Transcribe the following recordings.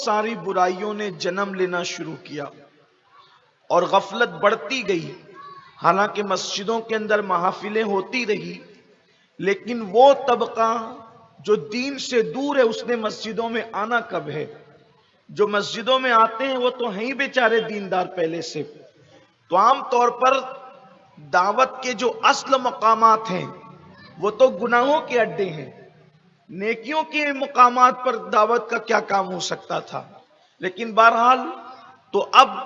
ساری برائیوں نے جنم لینا شروع کیا اور غفلت بڑھتی گئی. حالانکہ مسجدوں کے اندر محافلیں ہوتی رہی، لیکن وہ طبقہ جو دین سے دور ہے اس نے مسجدوں میں آنا کب ہے؟ جو مسجدوں میں آتے ہیں وہ تو ہیں ہی بیچارے دیندار پہلے سے. تو عام طور پر دعوت کے جو اصل مقامات ہیں وہ تو گناہوں کے اڈے ہیں. نیکیوں کے مقامات پر دعوت کا کیا کام ہو سکتا تھا؟ لیکن بہرحال تو اب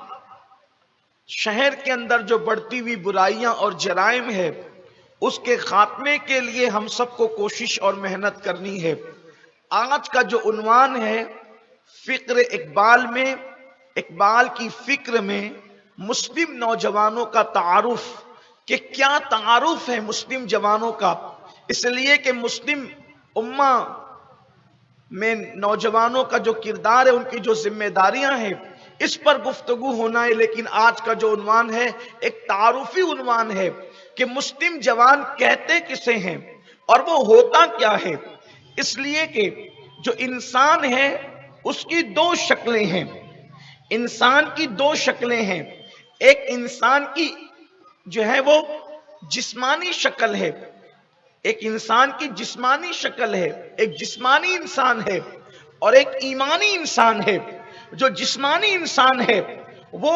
شہر کے اندر جو بڑھتی ہوئی برائیاں اور جرائم ہے اس کے خاتمے کے لیے ہم سب کو کوشش اور محنت کرنی ہے. آج کا جو عنوان ہے فکر اقبال میں، اقبال کی فکر میں مسلم نوجوانوں کا تعارف، کہ کیا تعارف ہے مسلم جوانوں کا. اس لیے کہ مسلم امہ میں نوجوانوں کا جو کردار ہے، ان کی جو ذمہ داریاں ہیں، اس پر گفتگو ہونا ہے. لیکن آج کا جو عنوان ہے ایک تعارفی عنوان ہے کہ مسلم جوان کہتے کسے ہیں اور وہ ہوتا کیا ہے. اس لیے کہ جو انسان ہے اس کی دو شکلیں ہیں. انسان کی دو شکلیں ہیں. ایک انسان کی جو ہے وہ جسمانی شکل ہے، ایک انسان کی جسمانی شکل ہے، ایک جسمانی انسان ہے اور ایک ایمانی انسان ہے. جو جسمانی انسان ہے وہ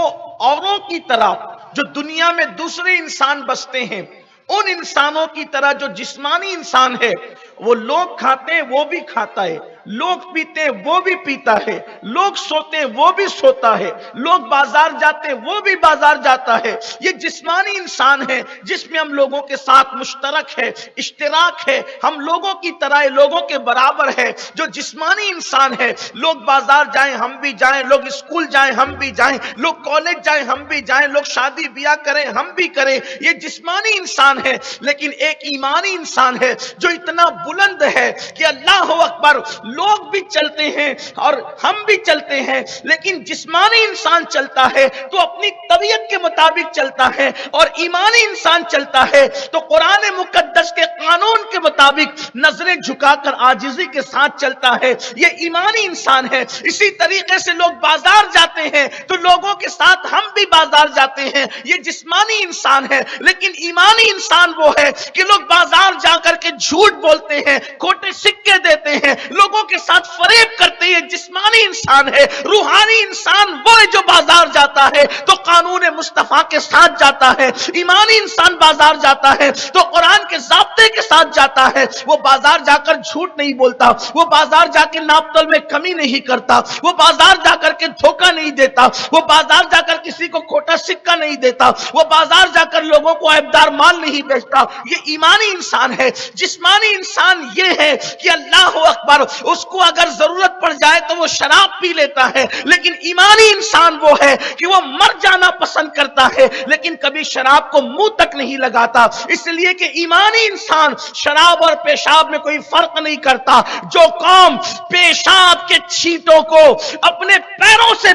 اوروں کی طرح جو دنیا میں دوسرے انسان بستے ہیں ان انسانوں کی طرح جو جسمانی انسان ہے وہ لوگ کھاتے ہیں وہ بھی کھاتا ہے، لوگ پیتے ہیں وہ بھی پیتا ہے، لوگ سوتے ہیں وہ بھی سوتا ہے، لوگ بازار جاتے ہیں وہ بھی بازار جاتا ہے. یہ جسمانی انسان ہے جس میں ہم لوگوں کے ساتھ مشترک ہے، اشتراک ہے، ہم لوگوں کی طرح لوگوں کے برابر ہے. جو جسمانی انسان ہے، لوگ بازار جائیں ہم بھی جائیں، لوگ اسکول جائیں ہم بھی جائیں، لوگ کالج جائیں ہم بھی جائیں، لوگ شادی بیاہ کریں ہم بھی کریں. یہ جسمانی انسان ہے. لیکن ایک ایمانی انسان ہے جو اتنا بلند ہے کہ اللہ اکبر، لوگ بھی چلتے ہیں اور ہم بھی چلتے ہیں، لیکن جسمانی انسان چلتا ہے تو اپنی طبیعت کے مطابق چلتا ہے اور ایمانی انسان چلتا ہے تو قرآن مقدس کے قانون کے مطابق نظریں جھکا کر عاجزی کے ساتھ چلتا ہے. یہ ایمانی انسان ہے. اسی طریقے سے لوگ بازار جاتے ہیں تو لوگوں کے ساتھ ہم بھی بازار جاتے ہیں. یہ جسمانی انسان ہے. لیکن ایمانی انسان وہ ہے کہ لوگ بازار جا کر کے جھوٹ بولتے ہیں، کھوٹے سکے دیتے ہیں، لوگوں کے ساتھ فریب کرتے ہیں. جسمانی انسان ہے. روحانی انسان وہ ہے جو بازار جاتا ہے تو قانون مصطفیٰ کے ساتھ جاتا ہے. ایمانی انسان بازار جاتا ہے تو قرآن کے ضابطے کے ساتھ جاتا ہے. وہ بازار جا کر جھوٹ نہیں بولتا، وہ بازار جا کے ناپ تول میں کمی نہیں کرتا، وہ بازار جا کر کے دھوکہ نہیں دیتا، وہ بازار جا کر کسی کو کھوٹا سکہ نہیں دیتا، وہ بازار جا کر لوگوں کو عیبدار مال نہیں بیچتا. یہ ایمانی انسان ہے. جسمانی انسان یہ ہے کہ اللہ اکبر، اس کو اگر ضرورت پڑ جائے تو وہ شراب پی لیتا ہے. لیکن ایمانی انسان وہ ہے کہ وہ مر جانا پسند کرتا ہے لیکن کبھی شراب کو منہ تک نہیں لگاتا. اس لیے کہ ایمانی انسان شراب اور پیشاب میں کوئی فرق نہیں کرتا. جو قوم پیشاب کے چھینٹوں کو اپنے پیروں سے،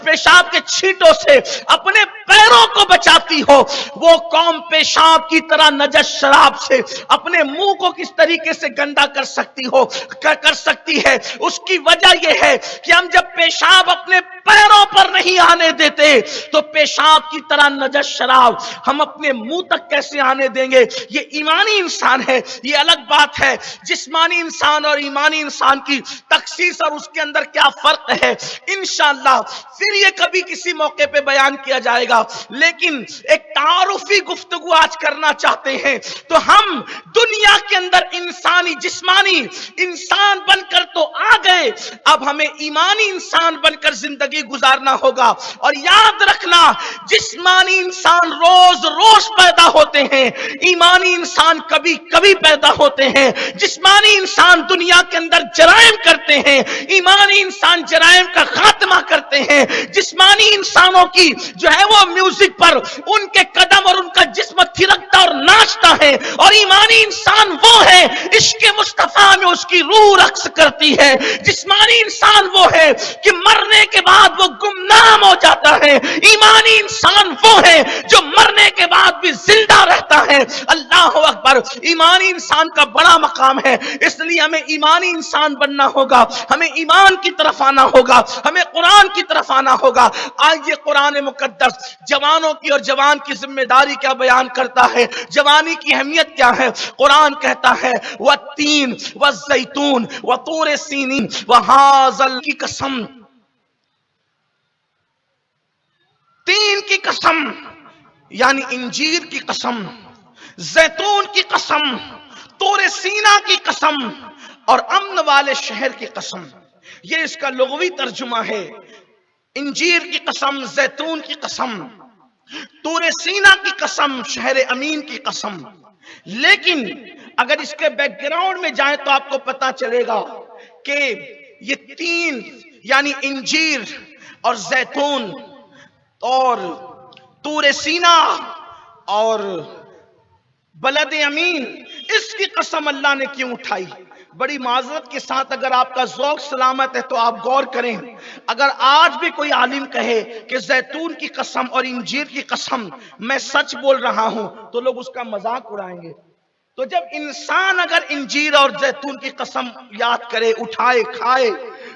پیشاب کے چھینٹوں سے اپنے پیروں کو بچاتی ہو، وہ قوم پیشاب کی طرح نجس شراب سے اپنے منہ کو کس طریقے سے گندا کر سکتی ہے. اس کی وجہ یہ ہے کہ ہم جب پیشاب اپنے پیروں پر نہیں آنے دیتے تو پیشاب کی طرح نجس شراب ہم اپنے منہ تک کیسے آنے دیں گے. یہ ایمانی انسان ہے. یہ الگ بات ہے جسمانی انسان اور ایمانی انسان کی تخصیص اور اس کے اندر کیا فرق ہے. انشاءاللہ پھر یہ کبھی کسی موقع پہ بیان کیا جائے گا. لیکن ایک تعارفی گفتگو آج کرنا چاہتے ہیں تو ہم دنیا کے اندر انسانی جسمانی انسان بن کر تو آ گئے، اب ہمیں ایمانی انسان بن کر زندگی گزارنا ہوگا. اور یاد رکھنا، جسمانی انسان روز روز پیدا ہوتے ہیں، ایمانی انسان کبھی کبھی پیدا ہوتے ہیں. جسمانی انسان دنیا کے اندر جرائم کرتے ہیں، ایمانی انسان جرائم کا خاتمہ کرتے ہیں. جسمانی انسانوں کی جو ہے وہ میوزک پر ان کے قدم اور ان کا جسم تھرکتا اور ناچتا ہے، اور ایمانی انسان وہ ہے عشق مصطفیٰ میں اس کی روح رقص کرتی ہے. جسمانی انسان وہ ہے کہ مرنے کے بعد وہ گمنام ہو جاتا ہے. ایمانی انسان وہ ہے جو مرنے کے بعد بھی زندہ رہتا ہے. اللہ اکبر. ایمانی انسان کا بڑا مقام ہے، اس لیے ہمیں ایمانی انسان بننا ہوگا، ہمیں ایمان کی طرف آنا ہوگا، ہمیں قرآن کی طرف آنا ہوگا. آج یہ قرآن مقدس جوانوں کی اور جوان کی ذمہ داری کیا بیان کرتا ہے، جوانی کی اہمیت کیا ہے. قرآن کہتا ہے والتین والزیتون وطور سینین وہذا کی قسم، تین کی قسم یعنی انجیر کی قسم، زیتون کی قسم، طور سینا کی قسم اور امن والے شہر کی قسم. یہ اس کا لغوی ترجمہ ہے. انجیر کی قسم، زیتون کی قسم، طور سینا کی قسم، شہر امین کی قسم. لیکن اگر اس کے بیک گراؤنڈ میں جائیں تو آپ کو پتا چلے گا کہ یہ تین یعنی انجیر اور زیتون اور طور سینا اور بلد امین، اس کی قسم اللہ نے کیوں اٹھائی؟ بڑی معذرت کے ساتھ اگر آپ کا ذوق سلامت ہے تو آپ غور کریں. اگر آج بھی کوئی عالم کہے کہ زیتون کی قسم اور انجیر کی قسم میں سچ بول رہا ہوں تو لوگ اس کا مذاق اڑائیں گے. تو جب انسان اگر انجیر اور زیتون کی قسم یاد کرے، اٹھائے، کھائے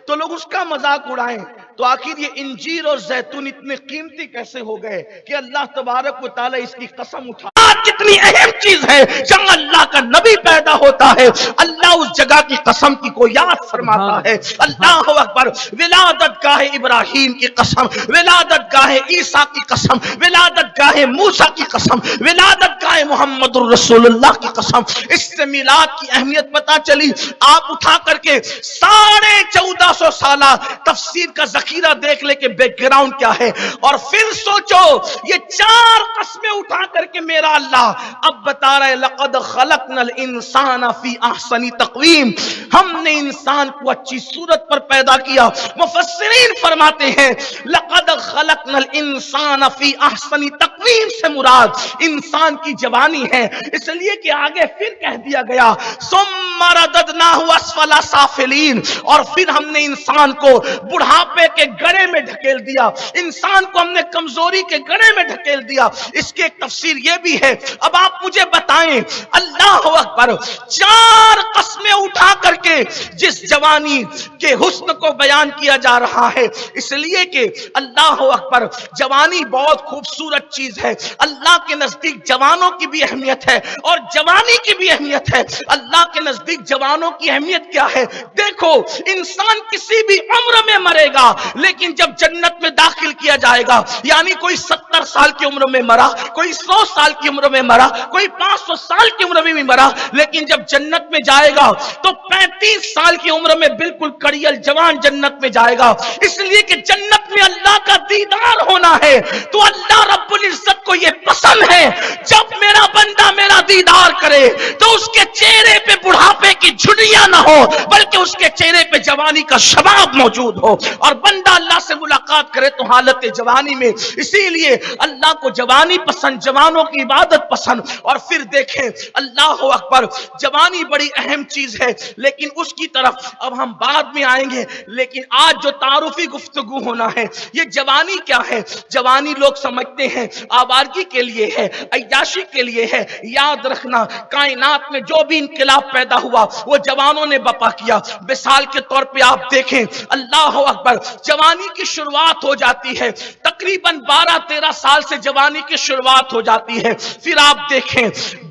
تو لوگ اس کا مذاق اڑائیں. تو آخر یہ انجیر اور زیتون اتنے قیمتی کیسے ہو گئے کہ اللہ تبارک و تعالی اس کی قسم اٹھا؟ کتنی اہم چیز ہے. جہاں اللہ کا نبی پیدا ہوتا ہے اللہ اس جگہ کی قسم کی کو یاد فرماتا ہے. اللہ اکبر. ولادت گاہ ابراہیم کی قسم، ولادت گاہ عیسیٰ کی قسم، ولادت گاہ موسیٰ کی قسم، ولادت گاہ محمد الرسول اللہ کی قسم. اس سے میلاد کی اہمیت پتا چلی. آپ اٹھا کر کے 1450 سالہ تفسیر کا ذخیرہ دیکھ لے کہ بیک گراؤنڈ کیا ہے، اور پھر سوچو یہ 4 قسمیں اٹھا کر کے میرا اللہ اب بتا رہے لقد خلقنا الانسان فی احسن تقویم، ہم نے انسان کو اچھی صورت پر پیدا کیا. مفسرین فرماتے ہیں لقد خلقنا الانسان فی احسن تقویم سے مراد انسان کی جوانی ہے، اس لیے کہ آگے پھر کہہ دیا گیا ثم رددناہ اسفل سافلین، اور پھر ہم نے انسان کو بڑھاپے کے گڑھے میں ڈھکیل دیا، انسان کو ہم نے کمزوری کے گڑھے میں ڈھکیل دیا. اس کی ایک تفسیر یہ بھی ہے. اب آپ مجھے بتائیں اللہ اکبر 4 قسمیں اٹھا کر کے جس جوانی کے حسن کو بیان کیا جا رہا ہے، اس لیے کہ اللہ اکبر جوانی بہت خوبصورت چیز ہے. اللہ کے نزدیک جوانوں کی بھی اہمیت ہے اور جوانی کی بھی اہمیت ہے. اللہ کے نزدیک جوانوں کی اہمیت کیا ہے؟ دیکھو انسان کسی بھی عمر میں مرے گا، لیکن جب جنت میں داخل کیا جائے گا یعنی کوئی 70 سال کی عمر میں مرا، کوئی 100 سال کی عمر میں مرا، کوئی 500 سال کی عمر میں بھی مرا، لیکن جب جنت میں جائے گا تو 35 سال کی عمر میں بالکل کڑیل جوان جنت میں جائے گا. اس لیے کہ جنت میں اللہ کا دیدار ہونا ہے. تو اللہ رب العزت کو یہ پسند ہے جب میرا بندہ میرا دیدار کرے تو اس کے چہرے پہ بڑھاپے کی جھریاں نہ ہو، بلکہ اس کے چہرے پہ جوانی کا شباب موجود ہو، اور بندہ اللہ سے ملاقات کرے تو حالت جوانی میں. اسی لیے اللہ کو جوانی پسند، جوانوں کی عبادت پسند. اور پھر دیکھیں اللہ اکبر جوانی بڑی اہم چیز ہے، لیکن اس کی طرف اب ہم بعد میں آئیں گے. لیکن آج جو تعارفی گفتگو ہونا ہے یہ جوانی کیا ہے. جوانی لوگ سمجھتے ہیں آوارگی کے لیے ہے، عیاشی کے لیے ہے. یاد رکھنا کائنات میں جو بھی انقلاب پیدا ہوا وہ جوانوں نے بپا کیا. مثال کے طور پہ آپ دیکھیں اللہ اکبر جوانی کی شروعات ہو جاتی ہے تقریباً 12-13 سال سے جوانی کی شروعات ہو جاتی ہے. پھر آپ دیکھیں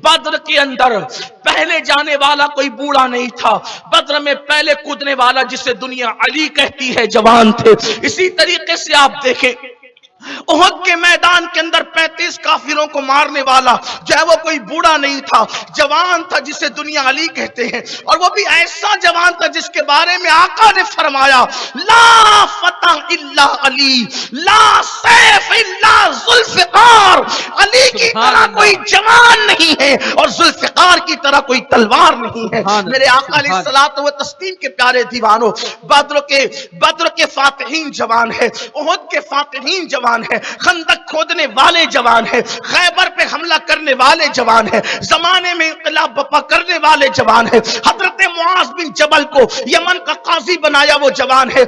بدر کے اندر پہلے جانے والا کوئی بوڑھا نہیں تھا، بدر میں پہلے کودنے والا جسے دنیا علی کہتی ہے جوان تھے. اسی طریقے سے آپ دیکھیں احد کے میدان کے اندر 35 کافروں کو مارنے والا جو ہے وہ کوئی بوڑھا نہیں تھا، جوان تھا جسے دنیا علی کہتے ہیں. اور وہ بھی ایسا جوان تھا جس کے بارے میں آقا نے فرمایا لا فتح الا علی، لا سیف الا ذوالفقار. علی کی طرح کوئی جوان نہیں ہے اور ذوالفقار کی طرح کوئی تلوار نہیں ہے. میرے آقا علیہ الصلوۃ والتسلیم کے پیارے دیوانوں، بدر کے فاتحین جوان ہے، احد کے فاتحین جوان ہے، خندق کھودنے والے جوان ہیں، خیبر پہ حملہ کرنے والے جوان ہیں، زمانے میں انقلاب بپا کرنے والے جوان ہیں. حضرت معاذ بن جبل کو یمن کا قاضی بنایا وہ جوان ہے.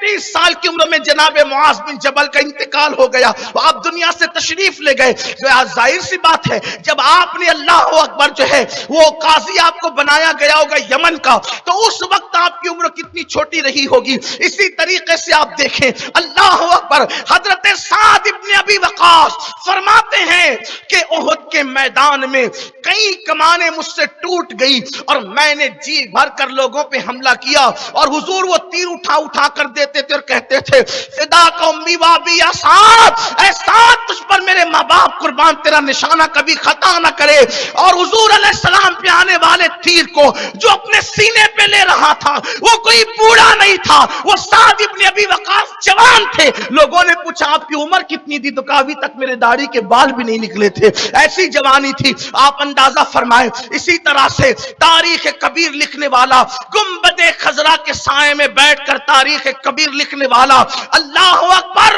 35 سال کی عمر میں جناب معاذ بن جبل کا انتقال ہو گیا، آپ دنیا سے تشریف لے گئے۔ ظاہر سی بات ہے جب آپ نے اللہ اکبر جو ہے وہ قاضی آپ کو بنایا گیا ہوگا یمن کا، تو اس وقت آپ کی عمر کتنی چھوٹی رہی ہوگی۔ اسی طریقے سے آپ دیکھیں اللہ اکبر، حضرت سعد ابن ابی وقاص فرماتے ہیں کہ احد کے میدان میں کئی کمانیں مجھ سے ٹوٹ گئی اور میں نے جی بھر کر لوگوں پہ حملہ کیا، اور حضور وہ تیر اٹھا اٹھا کر دیتے تھے اور کہتے تھے فدا کا امی وابی یا سعد، اے سعد تجھ پر میرے ماں باپ قربان، تیرا نشانہ کبھی خطا نہ کرے۔ اور حضور علیہ السلام پہ آنے والے تیر کو جو اپنے سینے پہ لے رہا تھا وہ کوئی بوڑھا نہیں تھا، وہ سعد ابن ابی وقاص جوان تھے۔ لوگوں نے پوچھا آپ کی عمر کتنی تھی؟ تو کہا ابھی تک میرے داڑھی کے بال بھی نہیں نکلے تھے، ایسی جوانی تھی۔ آپ اندازہ فرمائیں اسی طرح سے تاریخ کبیر لکھنے والا، گنبد خضرا کے سائے میں بیٹھ کر تاریخ کبیر لکھنے والا، اللہ اکبر،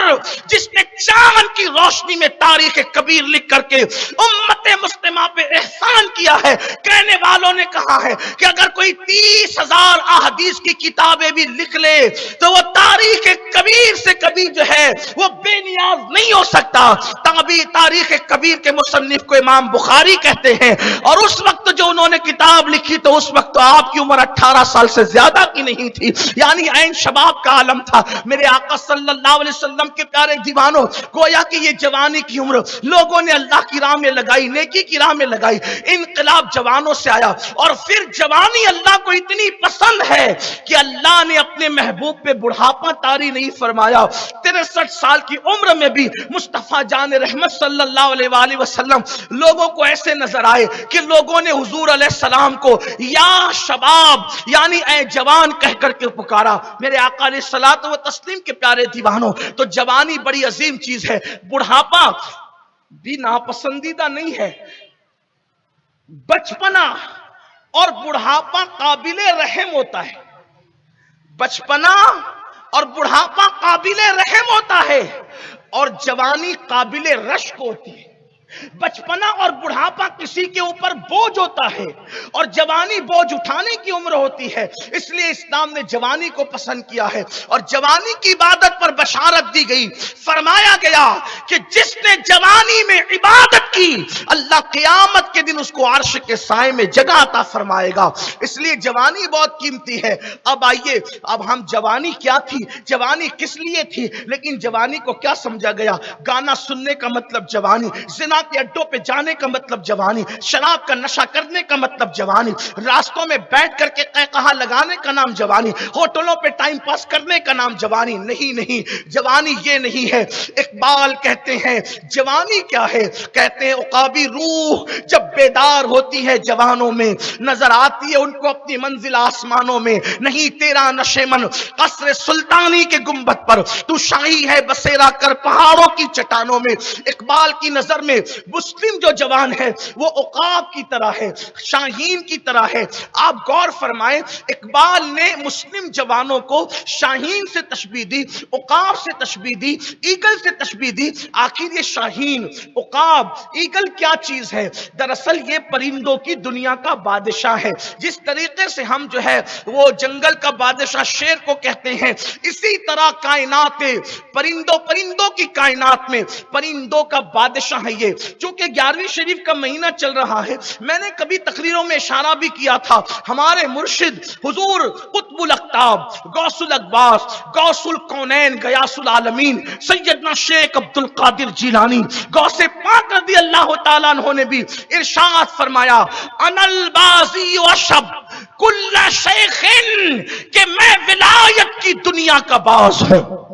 جس نے چاند کی روشنی میں تاریخ کبیر لکھ کر کے امت مسلمہ پہ احسان کیا ہے، کہنے والوں نے کہا ہے کہ اگر کوئی 30,000 احادیث کی کتابیں بھی لکھ لے تو وہ تاریخ کبیر سے کبھی جو ہے وہ بے نیاز نہیں ہو سکتا۔ تاریخ کبیر کے مصنف کو امام بخاری کہتے ہیں، اور اس وقت جو انہوں نے کتاب لکھی تو اس وقت تو آپ کی عمر 18 سال سے زیادہ کی نہیں تھی، یعنی عین شباب کا عالم تھا۔ میرے آقا صلی اللہ علیہ وسلم کے پیارے دیوانوں، گویا کہ یہ جوانی کی عمر لوگوں نے اللہ کی راہ میں لگائی، نیکی کی راہ میں لگائی، انقلاب جوانوں سے آیا، اور پھر جوانی اللہ کو اتنی پسند ہے کہ اللہ نے اپنے محبوب پہ بڑھاپا طاری نہیں فرمایا۔ 63 سال کی عمر میں بھی مصطفیٰ جان رحمت صلی اللہ علیہ وآلہ وسلم لوگوں کو ایسے نظر آئے کہ لوگوں نے حضور علیہ السلام کو یا شباب یعنی اے جوان کہہ کر کے پکارا۔ میرے آقا علیہ الصلوۃ والتسلیم کے پیارے دیوانوں، تو جوانی بڑی عظیم چیز ہے، بڑھاپا بھی ناپسندیدہ نہیں ہے۔ بچپنا اور بڑھاپا قابل رحم ہوتا ہے، بچپنا اور بڑھاپا قابل رحم ہوتا ہے، اور جوانی قابل رشک ہوتی ہے۔ بچپنا اور بڑھاپا کسی کے اوپر بوجھ ہوتا ہے، اور جوانی بوجھ اٹھانے کی عمر ہوتی ہے، اس لیے اسلام نے جوانی کو پسند کیا ہے، اور جوانی کی عبادت پر بشارت دی گئی۔ فرمایا گیا کہ جس نے جوانی میں عبادت کی اللہ قیامت کے دن اس کو عرش کے سائے میں جگہ عطا فرمائے گا، اس لیے جوانی بہت قیمتی ہے۔ اب آئیے، اب ہم جوانی کیا تھی، جوانی کس لیے تھی، لیکن جوانی کو کیا سمجھا گیا؟ گانا سننے کا مطلب جوانی، زنا کے اڈوں پہ جانے کا مطلب جوانی، شراب کا نشہ کرنے کا مطلب جوانی، راستوں میں بیٹھ کر کے قہقہا لگانے کا نام جوانی، ہوٹلوں پہ ٹائم پاس کرنے کا نام جوانی نہیں، جوانی یہ نہیں ہے۔ اقبال کہتے ہیں جوانی کیا ہے، کہتے ہیں عقابی روح جب بیدار ہوتی ہے جوانوں میں، نظر آتی ہے ان کو اپنی منزل آسمانوں میں، نہیں تیرا نشیمن قصر سلطانی کے گنبد پر، تو شاہی ہے بسیرا کر پہاڑوں کی چٹانوں میں۔ اقبال کی نظر میں مسلم جو جوان ہے وہ عقاب کی طرح ہے، شاہین کی طرح ہے۔ آپ غور فرمائیں، اقبال نے مسلم جوانوں کو شاہین سے تشبیہ دی، عقاب سے تشبیہ دی، ایگل سے تشبیہ دی۔ آخر یہ شاہین، عقاب، ایگل کیا چیز ہے؟ دراصل یہ پرندوں کی دنیا کا بادشاہ ہے۔ جس طریقے سے ہم جو ہے وہ جنگل کا بادشاہ شیر کو کہتے ہیں، اسی طرح کائنات پرندوں کی کائنات میں پرندوں کا بادشاہ ہے یہ۔ چونکہ 11ویں شریف کا مہینہ چل رہا ہے، میں نے کبھی تقریروں میں اشارہ بھی کیا تھا، ہمارے مرشد حضور قطب الاقطاب، غوث الاقواس، غوث الکونین، غیاث العالمین سیدنا شیخ عبد القادر جیلانی غوث پاک رضی اللہ تعالیٰ عنہ نے بھی ارشاد فرمایا انا البازی وشب کل شیخ، کہ میں ولایت کی دنیا کا باز ہوں،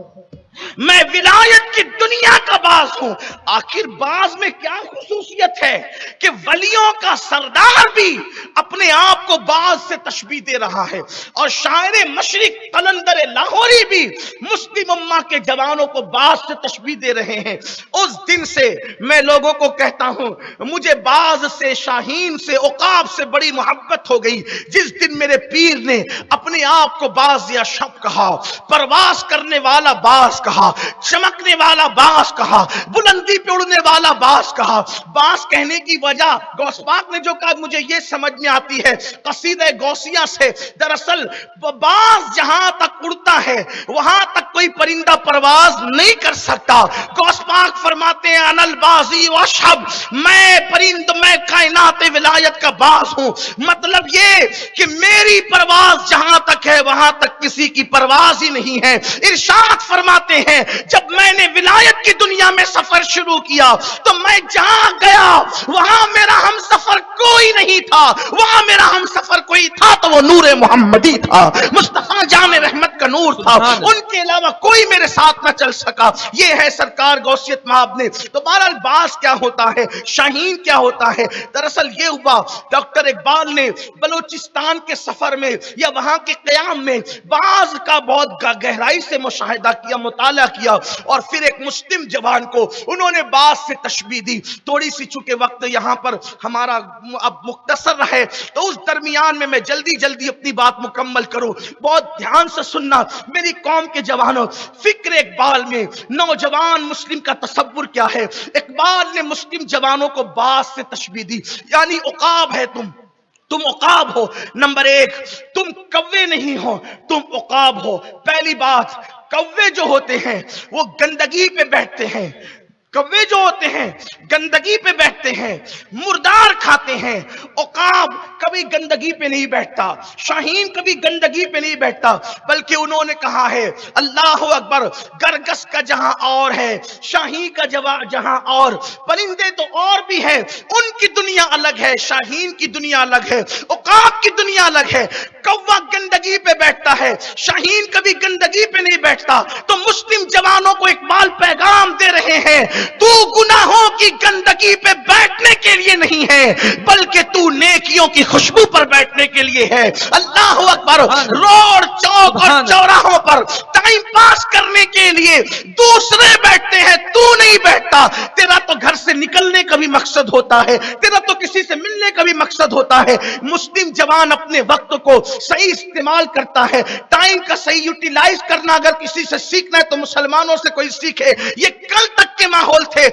میں ولایت کی دنیا کا باز ہوں۔ آخر باز میں کیا خصوصیت ہے کہ ولیوں کا سردار بھی اپنے آپ کو باز سے تشبیہ دے رہا ہے، اور شاعر مشرق قلندر لاہوری بھی مسلم امہ کے جوانوں کو باز سے تشبیہ دے رہے ہیں۔ اس دن سے میں لوگوں کو کہتا ہوں مجھے باز سے، شاہین سے، عقاب سے بڑی محبت ہو گئی جس دن میرے پیر نے اپنے آپ کو باز یا شب کہا۔ پرواز کرنے والا باز کہا، چمکنے والا باز کہا، بلندی پہ اڑنے والا باز کہا۔ باز کہنے کی وجہ غوث پاک نے جو کہا مجھے یہ سمجھ میں آتی ہے قصیدہ غوثیہ سے، دراصل باز جہاں تک اڑتا ہے وہاں تک کوئی پرندہ پرواز نہیں کر سکتا۔ غوث پاک فرماتے ہیں انا البازی واشہب، میں پرند، میں کائنات ولایت کا باز ہوں۔ مطلب یہ کہ میری پرواز جہاں تک ہے وہاں تک کسی کی پرواز ہی نہیں ہے۔ ارشاد فرماتے ہیں جب میں نے ولایت کی دنیا میں سفر شروع کیا تو میں جہاں گیا وہاں میرا ہم سفر کوئی نہیں تھا، وہاں میرا ہم سفر کوئی تھا تو وہ نور محمدی تھا، مصطفیٰ جام رحمت کا نور تھا، ان کے علاوہ کوئی میرے ساتھ نہ چل سکا۔ یہ ہے سرکار غوثیت مآب نے۔ تو بہرحال باز کیا ہوتا ہے، شاہین کیا ہوتا ہے؟ دراصل یہ ہوا ڈاکٹر اقبال نے بلوچستان کے سفر میں یا وہاں کے قیام میں باز کا بہت گہرائی سے مشاہدہ کیا، مطالعہ کیا، اور پھر ایک مسلم جوان کو انہوں نے باز سے تشبیہ دی۔ تھوڑی سی چونکہ وقت یہاں پر ہمارا اب مختصر رہے تو اس درمیان میں جلدی اپنی بات مکمل کروں، بہت دھیان سے سننا میری قوم کے جوانوں۔ فکر اقبال میں نوجوان مسلم کا تصور کیا ہے؟ اقبال نے مسلم جوانوں کو باز سے تشبیہ دی، یعنی عقاب ہے تم عقاب ہو۔ نمبر ایک، تم کوے نہیں ہو، تم عقاب ہو۔ پہلی بات، کوے جو ہوتے ہیں وہ گندگی پہ بیٹھتے ہیں، کوے جو ہوتے ہیں گندگی پہ بیٹھتے ہیں، مردار کھاتے ہیں۔ عقاب کبھی گندگی پہ نہیں بیٹھتا، شاہین کبھی گندگی پہ نہیں بیٹھتا، بلکہ انہوں نے کہا ہے اللہ اکبر، گرگس کا جہاں اور ہے، شاہین کا جہاں اور، پرندے تو اور بھی ہیں، ان کی دنیا الگ ہے، شاہین کی دنیا الگ ہے، عقاب کی دنیا الگ ہے۔ کوا گندگی پہ بیٹھتا ہے، شاہین کبھی گندگی پہ نہیں بیٹھتا۔ تو مسلم جوانوں کو اقبال پیغام دے رہے ہیں، تو گناہوں کی گندگی پہ بیٹھنے کے لیے نہیں ہے بلکہ تو نیکیوں کی خوشبو پر بیٹھنے کے لیے ہے۔ اللہ اکبر۔ روڈ، چوک اور چوراہوں پر ٹائم پاس کرنے کے لیے دوسرے بیٹھتے ہیں، تو نہیں بیٹھتا۔ تیرا تو گھر سے نکلنے کا بھی مقصد ہوتا ہے، تیرا تو کسی سے ملنے کا بھی مقصد ہوتا ہے۔ مسلم جوان اپنے وقت کو صحیح استعمال کرتا ہے، ٹائم کا صحیح یوٹیلائز کرنا اگر کسی سے سیکھنا ہے تو مسلمانوں سے کوئی سیکھے۔ یہ کل تک کے ماحول تھے،